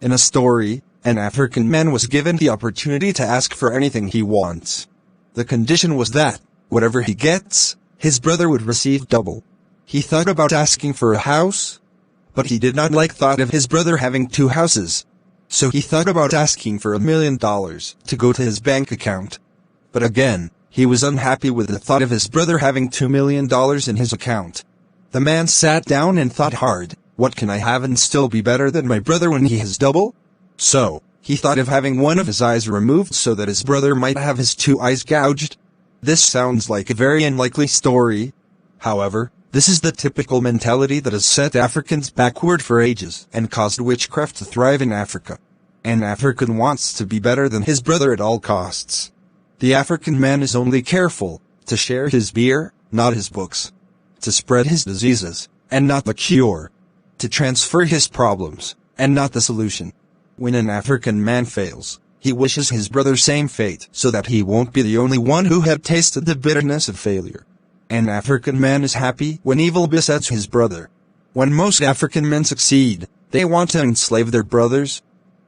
In a story, an African man was given the opportunity to ask for anything he wants. The condition was that, whatever he gets, his brother would receive double. He thought about asking for a house, but he did not like thought of his brother having 2 houses. So he thought about asking for $1 million to go to his bank account. But again, he was unhappy with the thought of his brother having $2 million in his account. The man sat down and thought hard, what can I have and still be better than my brother when he has double? So, he thought of having one of his eyes removed so that his brother might have his 2 eyes gouged. This sounds like a very unlikely story. However, this is the typical mentality that has set Africans backward for ages and caused witchcraft to thrive in Africa. An African wants to be better than his brother at all costs. The African man is only careful to share his beer, not his books. To spread his diseases, and not the cure. To transfer his problems, and not the solution. When an African man fails, he wishes his brother same fate so that he won't be the only one who had tasted the bitterness of failure. An African man is happy when evil besets his brother. When most African men succeed, they want to enslave their brothers.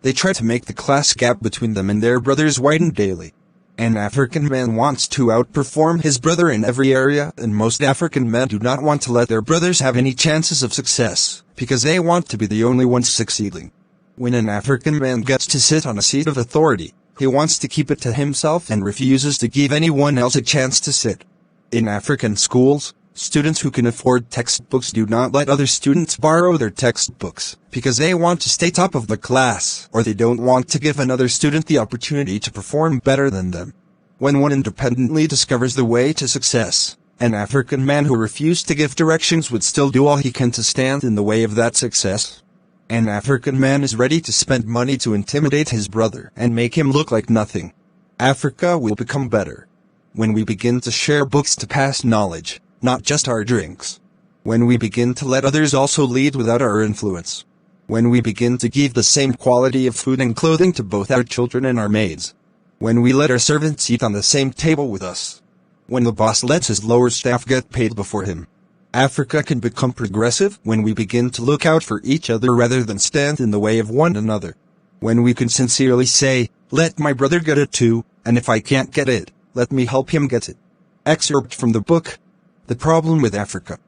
They try to make the class gap between them and their brothers widen daily. An African man wants to outperform his brother in every area, and most African men do not want to let their brothers have any chances of success, because they want to be the only ones succeeding. When an African man gets to sit on a seat of authority, he wants to keep it to himself and refuses to give anyone else a chance to sit. In African schools, students who can afford textbooks do not let other students borrow their textbooks, because they want to stay top of the class, or they don't want to give another student the opportunity to perform better than them. When one independently discovers the way to success, an African man who refused to give directions would still do all he can to stand in the way of that success. An African man is ready to spend money to intimidate his brother and make him look like nothing. Africa will become better when we begin to share books to pass knowledge, not just our drinks. When we begin to let others also lead without our influence. When we begin to give the same quality of food and clothing to both our children and our maids. When we let our servants eat on the same table with us. When the boss lets his lower staff get paid before him. Africa can become progressive when we begin to look out for each other rather than stand in the way of one another. When we can sincerely say, let my brother get it too, and if I can't get it, let me help him get it. Excerpt from the book, The Problem with Africa.